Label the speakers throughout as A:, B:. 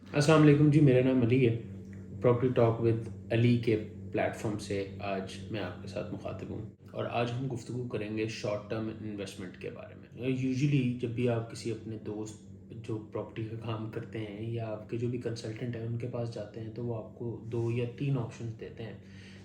A: अस्सलाम वालेकुम जी, मेरा नाम अली है। प्रॉपर्टी टॉक विद अली के प्लेटफॉर्म से आज मैं आपके साथ मुखातिब हूँ और आज हम गुफ्तगू करेंगे शॉर्ट टर्म इन्वेस्टमेंट के बारे में। यूजुअली जब भी आप किसी अपने दोस्त जो प्रॉपर्टी का काम करते हैं या आपके जो भी कंसल्टेंट हैं उनके पास जाते हैं तो वो आपको 2 या 3 ऑप्शंस देते हैं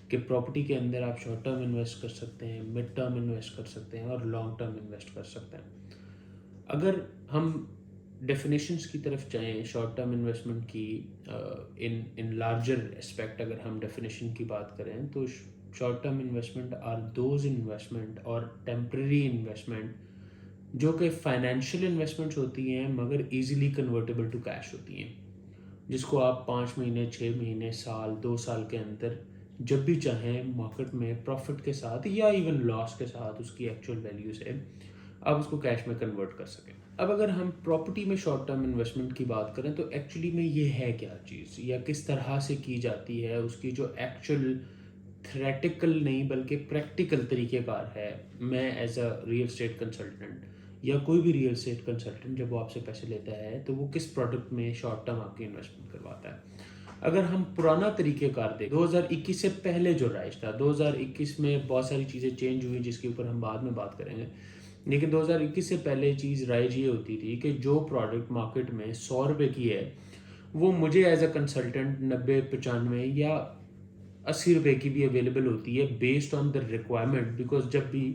A: कि प्रॉपर्टी के अंदर आप शॉर्ट टर्म इन्वेस्ट कर सकते हैं, मिड टर्म इन्वेस्ट कर सकते हैं और लॉन्ग टर्म इन्वेस्ट कर सकते हैं। अगर हम डेफिनेशंस की तरफ जाएं शॉर्ट टर्म इन्वेस्टमेंट की, इन इन लार्जर एस्पेक्ट अगर हम डेफिनेशन की बात करें तो short term investment are those investment और टेम्पररी इन्वेस्टमेंट जो कि फाइनेंशियल इन्वेस्टमेंट्स होती हैं मगर इजीली कन्वर्टेबल टू कैश होती हैं, जिसको आप 5 महीने, 6 महीने, साल, 2 साल के अंदर जब भी चाहें मार्केट में प्रॉफिट के साथ या इवन लॉस के साथ उसकी एक्चुअल वैल्यू से आप उसको कैश में कन्वर्ट कर सकें। अब अगर हम प्रॉपर्टी में शॉर्ट टर्म इन्वेस्टमेंट की बात करें तो एक्चुअली में ये है क्या चीज़ या किस तरह से की जाती है, उसकी जो एक्चुअल थ्रेटिकल नहीं बल्कि प्रैक्टिकल तरीक़ेकार है। मैं as a real estate consultant या कोई भी रियल एस्टेट कंसल्टेंट जब वो आपसे पैसे लेता है तो वो किस प्रोडक्ट में शॉर्ट टर्म आपकी इन्वेस्टमेंट करवाता है। अगर हम पुराना तरीक़ेकार दें 2021 से पहले जो राइज था, 2021 में बहुत सारी चीज़ें चेंज हुई जिसके ऊपर हम बाद में बात करेंगे, लेकिन 2021 से पहले चीज़ राइज ये होती थी कि जो प्रोडक्ट मार्केट में 100 रुपये की है वो मुझे एज अ कंसल्टेंट 90, 95 या 80 रुपये की भी अवेलेबल होती है based on the requirement. Because जब भी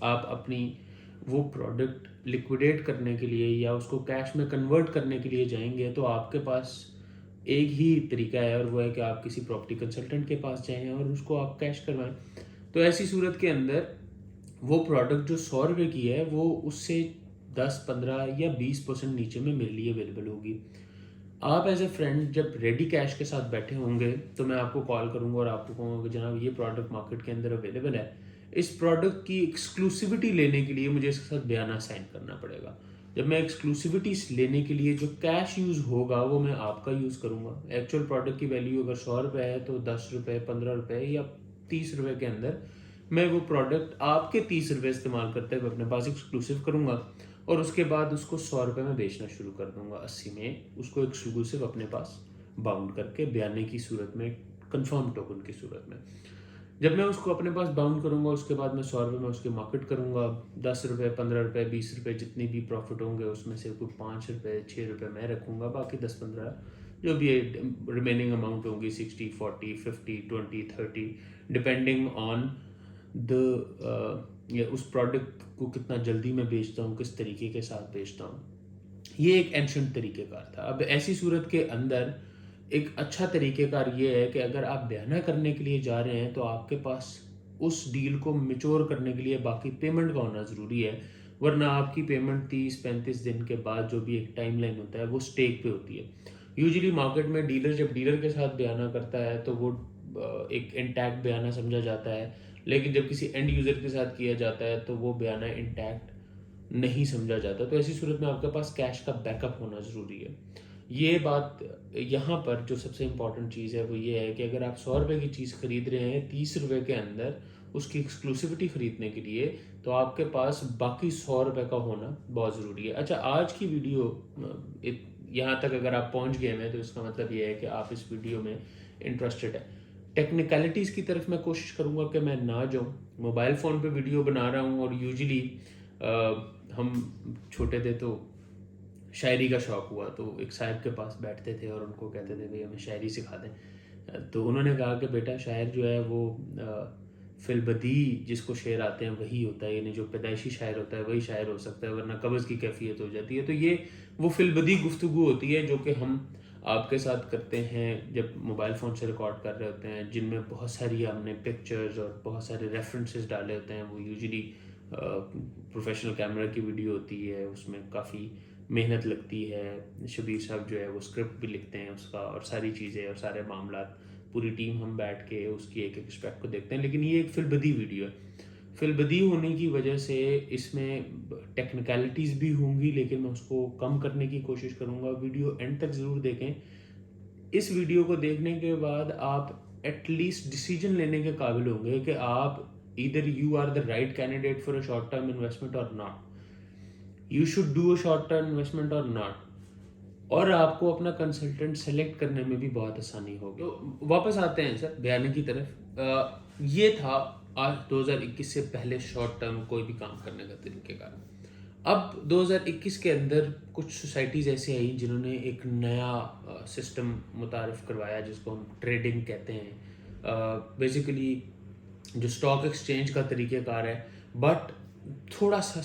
A: आप अपनी वो प्रोडक्ट लिक्विडेट करने के लिए या उसको कैश में कन्वर्ट करने के लिए जाएंगे तो आपके पास एक ही तरीका है और वो है कि आप किसी प्रॉपर्टी कंसल्टेंट के पास जाएं और उसको आप कैश करवाएं। तो ऐसी सूरत के अंदर वो प्रोडक्ट जो 100 रुपये की है वो उससे 10, 15 या 20% नीचे में मेरे लिए अवेलेबल होगी। आप एज ए फ्रेंड जब रेडी कैश के साथ बैठे होंगे तो मैं आपको कॉल करूंगा और आपको कहूँगा कि जनाब ये प्रोडक्ट मार्केट के अंदर अवेलेबल है। इस प्रोडक्ट की एक्सक्लूसिविटी लेने के लिए मुझे इसके साथ बयाना साइन करना पड़ेगा। जब मैं एक्सक्लूसिविटी लेने के लिए जो कैश यूज़ होगा वो मैं आपका यूज़ करूँगा। एक्चुअल प्रोडक्ट की वैल्यू अगर 100 रुपये है तो 10 रुपये, 15 रुपये या 30 रुपये के अंदर मैं वो प्रोडक्ट आपके 30 रुपये इस्तेमाल करते हुए अपने पास एक्सक्लूसिव करूँगा और उसके बाद उसको 100 रुपये में बेचना शुरू कर दूंगा, 80 में उसको एक्सक्लूसिव अपने पास बाउंड करके बयाने की सूरत में, कंफर्म टोकन की सूरत में। जब मैं उसको अपने पास बाउंड करूंगा उसके बाद मैं 100 रुपये में उसकी मार्केट करूंगा। 10 रुपये, 15 रुपये, 20 रुपये जितनी भी प्रॉफिट होंगे उसमें से कोई 5 रुपये, 6 रुपये मैं रखूंगा, बाकी 10, 15 जो भी रिमेनिंग अमाउंट होगी 60, 40, 50, 20, 30 डिपेंडिंग ऑन द या उस प्रोडक्ट को कितना जल्दी मैं बेचता हूँ, किस तरीके के साथ बेचता हूँ। ये एक एंशंट तरीक़ेकार था। अब ऐसी सूरत के अंदर एक अच्छा तरीक़ेकार ये है कि अगर आप बयाना करने के लिए जा रहे हैं तो आपके पास उस डील को मैच्योर करने के लिए बाकी पेमेंट का होना ज़रूरी है, वरना आपकी पेमेंट 30-35 दिन के बाद जो भी एक टाइमलाइन होता है वो स्टेक पे होती है। यूजुअली मार्केट में डीलर जब डीलर के साथ बयाना करता है तो वो एक इंटैक्ट बयाना समझा जाता है, लेकिन जब किसी एंड यूज़र के साथ किया जाता है तो वो बयाना इंटैक्ट नहीं समझा जाता। तो ऐसी सूरत में आपके पास कैश का बैकअप होना ज़रूरी है। ये बात यहाँ पर जो सबसे इम्पॉर्टेंट चीज़ है वो ये है कि अगर आप 100 रुपये की चीज़ खरीद रहे हैं 30 रुपये के अंदर उसकी एक्सक्लूसिविटी ख़रीदने के लिए, तो आपके पास बाकी 100 रुपये का होना बहुत ज़रूरी है। अच्छा, आज की वीडियो यहाँ तक अगर आप पहुँच गए हैं तो इसका मतलब ये है कि आप इस वीडियो में इंटरेस्टेड है। टेक्निकलिटीज़ की तरफ मैं कोशिश करूँगा कि मैं ना जाऊँ। मोबाइल फ़ोन पे वीडियो बना रहा हूँ और यूजुअली हम छोटे थे तो शायरी का शौक़ हुआ तो एक साहब के पास बैठते थे और उनको कहते थे भाई हमें शायरी सिखा दें। तो उन्होंने कहा कि बेटा शायर जो है वो फिलबदी जिसको शेर आते हैं वही होता है, यानी जो पैदाइशी शायर होता है वही शायर हो सकता है, वरना कब्ज़ की कैफियत हो जाती है। तो ये वो फिलबदी गुफ्तगू होती है जो कि हम आपके साथ करते हैं जब मोबाइल फ़ोन से रिकॉर्ड कर रहे होते हैं, जिनमें बहुत सारी हमने पिक्चर्स और बहुत सारे रेफरेंसेस डाले होते हैं। वो यूजुअली प्रोफेशनल कैमरा की वीडियो होती है, उसमें काफ़ी मेहनत लगती है। शबीर साहब जो है वो स्क्रिप्ट भी लिखते हैं उसका और सारी चीज़ें और सारे मामलात, पूरी टीम हम बैठ के उसकी एक एक स्टेप को देखते हैं। लेकिन ये एक फिलबदी वीडियो है। फिलबदी होने की वजह से इसमें टेक्निकलिटीज़ भी होंगी, लेकिन मैं उसको कम करने की कोशिश करूँगा। वीडियो एंड तक ज़रूर देखें। इस वीडियो को देखने के बाद आप एटलीस्ट डिसीजन लेने के काबिल होंगे कि आप either you are the right candidate for a short term investment or not, you should do a short term investment or not. और आपको अपना कंसल्टेंट सेलेक्ट करने में भी बहुत आसानी होगी। तो वापस आते हैं सर बयानी की तरफ। ये था आज 2021 से पहले शॉर्ट टर्म कोई भी काम करने का तरीकेकार। अब 2021 के अंदर कुछ सोसाइटीज़ ऐसी आई जिन्होंने एक नया सिस्टम मुतारिफ करवाया जिसको हम ट्रेडिंग कहते हैं। बेसिकली जो स्टॉक एक्सचेंज का तरीक़ेकार है बट थोड़ा सा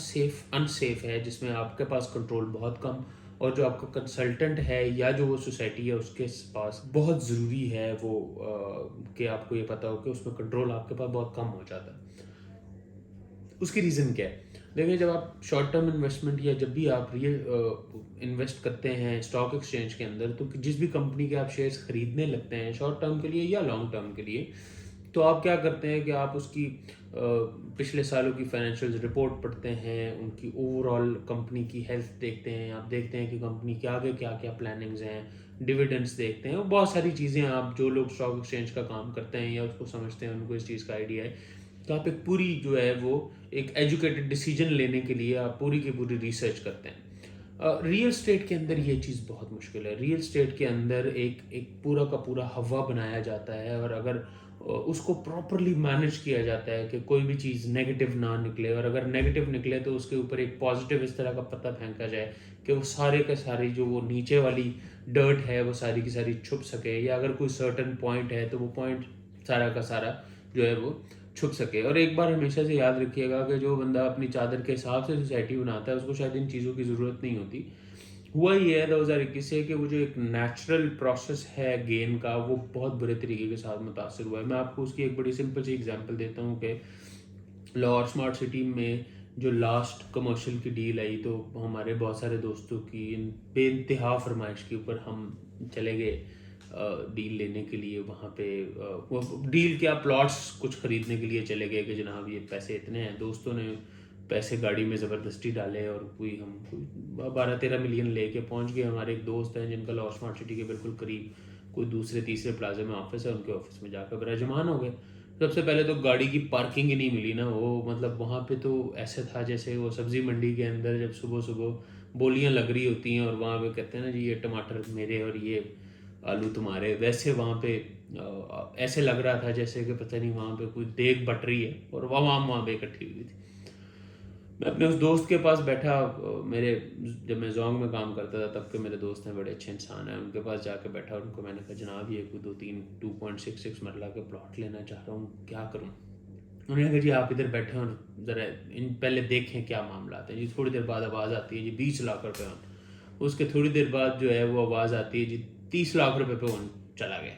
A: अनसेफ है, जिसमें आपके पास कंट्रोल बहुत कम और जो आपका कंसल्टेंट है या जो वो सोसाइटी है उसके पास बहुत ज़रूरी है वो कि आपको ये पता हो कि उसमें कंट्रोल आपके पास बहुत कम हो जाता है। उसकी रीज़न क्या है? देखिए, जब आप शॉर्ट टर्म इन्वेस्टमेंट या जब भी आप इन्वेस्ट करते हैं स्टॉक एक्सचेंज के अंदर, तो जिस भी कंपनी के आप शेयर्स खरीदने लगते हैं शॉर्ट टर्म के लिए या लॉन्ग टर्म के लिए, तो आप क्या करते हैं कि आप उसकी पिछले सालों की फाइनेंशियल रिपोर्ट पढ़ते हैं, उनकी ओवरऑल कंपनी की हेल्थ देखते हैं, आप देखते हैं कि कंपनी के आगे क्या क्या प्लानिंग्स हैं, डिविडेंड्स देखते हैं और बहुत सारी चीज़ें। आप जो लोग स्टॉक एक्सचेंज का काम करते हैं या उसको समझते हैं, उनको इस चीज़ का आइडिया है। तो आप एक पूरी जो है वो एक एजुकेटेड डिसीजन लेने के लिए आप पूरी की पूरी रिसर्च करते हैं। रियल स्टेट के अंदर ये चीज़ बहुत मुश्किल है। रियल स्टेट के अंदर एक एक पूरा का पूरा हवा बनाया जाता है और अगर उसको प्रॉपरली मैनेज किया जाता है कि कोई भी चीज़ नेगेटिव ना निकले, और अगर नेगेटिव निकले तो उसके ऊपर एक पॉजिटिव इस तरह का पत्ता फेंका जाए कि वो सारे के सारे जो वो नीचे वाली डर्ट है वो सारी की सारी छुप सके, या अगर कोई सर्टन पॉइंट है तो वो पॉइंट सारा का सारा जो है वो छुप सके। और एक बार हमेशा से याद रखिएगा कि जो बंदा अपनी चादर के हिसाब से सोसाइटी बनाता है उसको शायद इन चीज़ों की ज़रूरत नहीं होती। हुआ ये है 2021 से कि वो जो एक नेचुरल प्रोसेस है गेन का वो बहुत बुरे तरीके के साथ मुतासर हुआ है। मैं आपको उसकी एक बड़ी सिंपल सी एग्जांपल देता हूँ कि लाहौर स्मार्ट सिटी में जो लास्ट कमर्शियल की डील आई, तो हमारे बहुत सारे दोस्तों की बेइंतहा फरमाइश के ऊपर हम चले गए डील लेने के लिए। वहाँ पे वो डील क्या, प्लॉट्स कुछ खरीदने के लिए चले गए कि जनाब ये पैसे इतने हैं। दोस्तों ने पैसे गाड़ी में ज़बरदस्ती डाले और कोई 12-13 मिलियन लेके पहुँच गए। हमारे एक दोस्त हैं जिनका लाहौर स्मार्ट सिटी के बिल्कुल करीब कोई दूसरे तीसरे प्लाजे में ऑफिस है, उनके ऑफिस में जाकर बराजमान हो गए। सबसे पहले तो गाड़ी की पार्किंग ही नहीं मिली ना, वो मतलब वहाँ पे तो ऐसे था जैसे वो सब्ज़ी मंडी के अंदर जब सुबह सुबह बोलियां लग रही होती हैं और वहाँ पे कहते हैं ना जी ये टमाटर मेरे और ये आलू तुम्हारे, वैसे वहाँ पे ऐसे लग रहा था जैसे कि पता नहीं वहाँ पे कोई देग बट रही है और वहाँ पे इकट्ठी हुई थी। मैं अपने उस दोस्त के पास बैठा, मेरे जब मैं जोंग में काम करता था तब के मेरे दोस्त हैं, बड़े अच्छे इंसान हैं। उनके पास जाकर बैठा और उनको मैंने कहा जनाब ये कोई 2.66 मरला के प्लॉट लेना चाह रहा हूँ, क्या करूँ? उन्होंने कहा जी आप इधर बैठे और ज़रा इन पहले देखें क्या मामला है जी। थोड़ी देर बाद आवाज़ आती है जी 20 लाख रुपए ऑन। उसके थोड़ी देर बाद जो है वो आवाज़ आती है जी 30 लाख रुपए पे ऑन चला गया।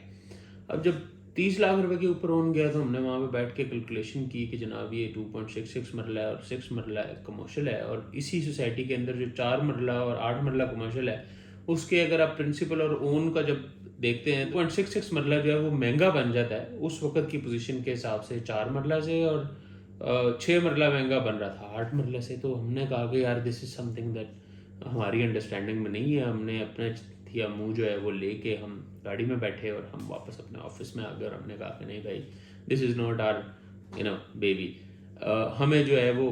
A: अब जब 30 लाख रुपए के ऊपर ऑन गया तो हमने वहाँ पे बैठ के कैलकुलेशन की कि जनाब ये 2.66 मरला है और 6 मरला है कमर्शियल है, और इसी सोसाइटी के अंदर जो 4 मरला और 8 मरला कमर्शियल है उसके अगर आप प्रिंसिपल और ओन का जब देखते हैं 2.66 मरला जो है वो महंगा बन जाता है उस वक्त की पोजीशन के हिसाब से 4 मरला से, और 6 मरला महंगा बन रहा था 8 मरले से। तो हमने कहा कि यार दिस इज़ समथिंग दैट हमारी अंडरस्टैंडिंग में नहीं है। हमने अपना थिया मुँह जो है वो लेके हम गाड़ी में बैठे और हम वापस अपने ऑफिस में आ गए और हमने कहा कि नहीं भाई this is not our baby, हमें जो है वो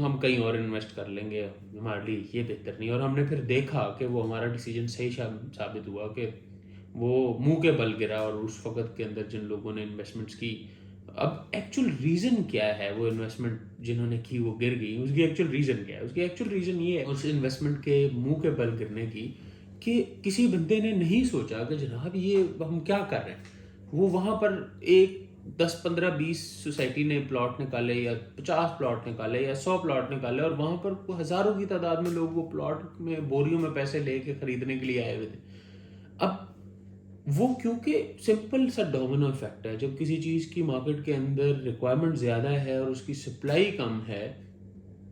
A: हम कहीं और इन्वेस्ट कर लेंगे, हमारे लिए ये बेहतर नहीं। और हमने फिर देखा कि वो हमारा डिसीजन सही साबित हुआ कि वो मुंह के बल गिरा। और उस वक्त के अंदर जिन लोगों ने इन्वेस्टमेंट्स की, अब एक्चुअल रीज़न क्या है वो इन्वेस्टमेंट जिन्होंने की वो गिर गई, उसकी एक्चुअल रीज़न क्या है? उसकी एक्चुअल रीज़न ये है उस इन्वेस्टमेंट के मुंह के बल गिरने की कि किसी बंदे ने नहीं सोचा कि जनाब ये हम क्या कर रहे हैं। वो वहाँ पर एक 10-15-20 सोसाइटी ने प्लॉट निकाले या 50 प्लॉट निकाले या 100 प्लॉट निकाले, और वहाँ पर हज़ारों की तादाद में लोग वो प्लॉट में बोरियों में पैसे लेके खरीदने के लिए आए हुए थे। अब वो क्योंकि सिंपल सा डोमिनो इफेक्ट है, जब किसी चीज़ की मार्केट के अंदर रिक्वायरमेंट ज़्यादा है और उसकी सप्लाई कम है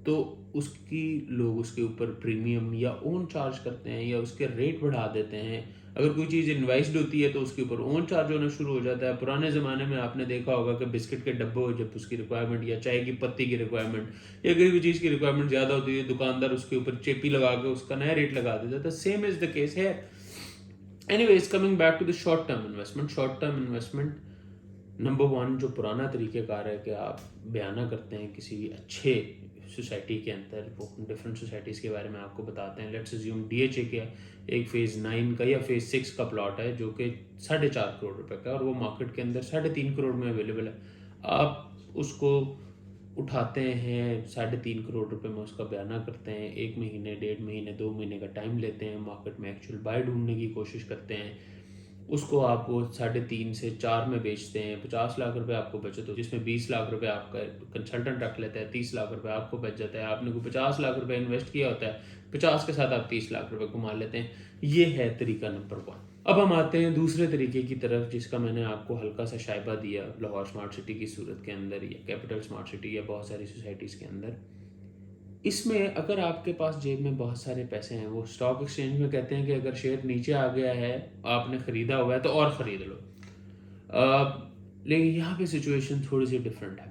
A: तो उसकी लोग उसके ऊपर प्रीमियम या ओन चार्ज करते हैं या उसके रेट बढ़ा देते हैं। अगर कोई चीज़ इन्वाइस्ड होती है तो उसके ऊपर ओन चार्ज होना शुरू हो जाता है। पुराने ज़माने में आपने देखा होगा कि बिस्किट के डब्बे जब उसकी रिक्वायरमेंट या चाय की पत्ती की रिक्वायरमेंट या किसी भी चीज़ की रिक्वायरमेंट ज़्यादा होती है, दुकानदार उसके ऊपर चेपी लगा के उसका नया रेट लगा देता था। सेम इज़ द केस है। Anyways, coming back to the short term investment. Short term investment number 1 जो पुराना तरीक़ेकार है कि आप बयाना करते हैं किसी अच्छे सोसाइटी के अंदर, वो डिफरेंट सोसाइटीज़ के बारे में आपको बताते हैं। लेट्स अज्यूम DHA का एक फेज़ 9 का या फेज़ 6 का प्लॉट है जो कि 4.5 करोड़ रुपए का, और वो मार्केट के अंदर 3.5 करोड़ में अवेलेबल है। आप उसको उठाते हैं, 3.5 करोड़ रुपए में उसका बयाना करते हैं, 1 महीने, 1.5 महीने, 2 महीने का टाइम लेते हैं, मार्केट में एक्चुअल बाय ढूंढने की कोशिश करते हैं, उसको आप वो 3.5 से 4 में बेचते हैं, 50 लाख रुपए आपको बचत हो, जिसमें 20 लाख रुपए आपका कंसल्टेंट रख लेता है, 30 लाख रुपए आपको बच जाता है। आपने को 50 लाख रुपए इन्वेस्ट किया होता है, 50 के साथ आप 30 लाख रुपए कमा लेते हैं। ये है तरीका नंबर 1। अब हम आते हैं दूसरे तरीके की तरफ, जिसका मैंने आपको हल्का सा शायबा दिया लाहौर स्मार्ट सिटी की सूरत के अंदर, या कैपिटल स्मार्ट सिटी, या बहुत सारी सोसाइटीज़ के अंदर। इसमें अगर आपके पास जेब में बहुत सारे पैसे हैं, वो स्टॉक एक्सचेंज में कहते हैं कि अगर शेयर नीचे आ गया है, आपने ख़रीदा हुआ है, तो और ख़रीद लो। लेकिन यहाँ पे सिचुएशन थोड़ी सी डिफरेंट है।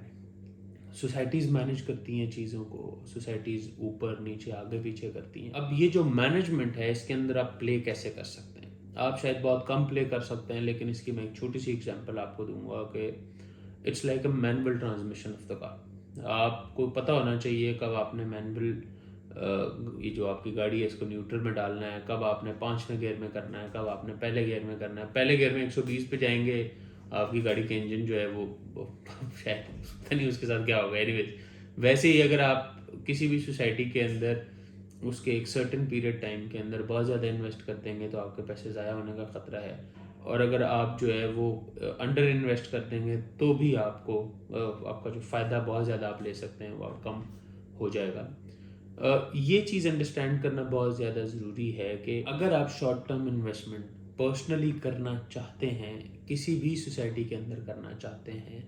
A: सोसाइटीज़ मैनेज करती हैं चीज़ों को, सोसाइटीज़ ऊपर नीचे आगे पीछे करती हैं। अब ये जो मैनेजमेंट है, इसके अंदर आप प्ले कैसे कर सकते हैं? आप शायद बहुत कम प्ले कर सकते हैं, लेकिन इसकी मैं एक छोटी सी एग्जांपल आपको दूंगा कि it's like a manual transmission of the car. आपको पता होना चाहिए कब आपने ये जो आपकी गाड़ी है इसको न्यूट्रल में डालना है, कब आपने 5वें गियर में करना है, कब आपने पहले गियर में करना है। पहले गियर में 120 पे जाएंगे, आपकी गाड़ी के इंजन जो है वो शायद पता नहीं उसके साथ क्या होगा। एनीवेज, वैसे ही अगर आप किसी भी सोसाइटी के अंदर उसके एक सर्टेन पीरियड टाइम के अंदर बहुत ज़्यादा इन्वेस्ट कर देंगे तो आपके पैसे ज़ाया होने का ख़तरा है। और अगर आप जो है वो अंडर इन्वेस्ट कर देंगे तो भी आपका जो फ़ायदा बहुत ज़्यादा आप ले सकते हैं वो कम हो जाएगा। ये चीज़ अंडरस्टैंड करना बहुत ज़्यादा ज़रूरी है कि अगर आप शॉर्ट टर्म इन्वेस्टमेंट पर्सनली करना चाहते हैं, किसी भी सोसाइटी के अंदर करना चाहते हैं,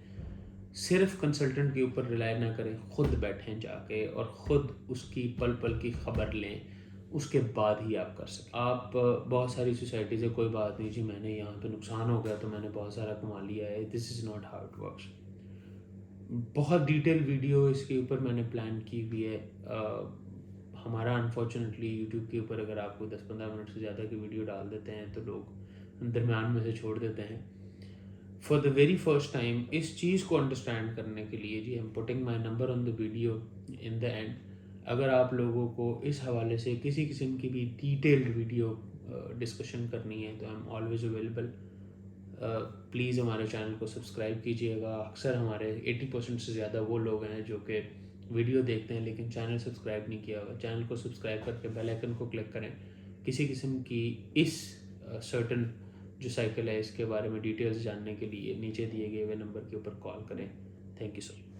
A: सिर्फ कंसल्टेंट के ऊपर रिलाय ना करें, खुद बैठें जाके और ख़ुद उसकी पल पल की खबर लें, उसके बाद ही आप कर सकें। आप बहुत सारी सोसाइटी से कोई बात नहीं जी, मैंने यहाँ पे नुकसान हो गया तो मैंने बहुत सारा कमा लिया है, this is not how it works. बहुत डिटेल वीडियो इसके ऊपर मैंने प्लान की हुई है। हमारा अनफॉर्चुनेटली यूट्यूब के ऊपर अगर आपको 10-15 मिनट से ज़्यादा की वीडियो डाल देते हैं तो लोग दरम्यान में से छोड़ देते हैं। For the very first time इस चीज़ को अंडरस्टैंड करने के लिए जी, I am putting my number on the video in the end. अगर आप लोगों को इस हवाले से किसी किस्म की भी डिटेल्ड वीडियो डिस्कशन करनी है तो I am always available. Please हमारे चैनल को सब्सक्राइब कीजिएगा। अक्सर हमारे 80% से ज़्यादा वो लोग हैं जो कि वीडियो देखते हैं लेकिन चैनल सब्सक्राइब नहीं किया हुआ। चैनल को सब्सक्राइब करके बेल आइकन को क्लिक करें। किसी किस्म की इस सर्टन जो साइकिल है इसके बारे में डिटेल्स जानने के लिए नीचे दिए गए हुए नंबर के ऊपर कॉल करें। Thank you so much.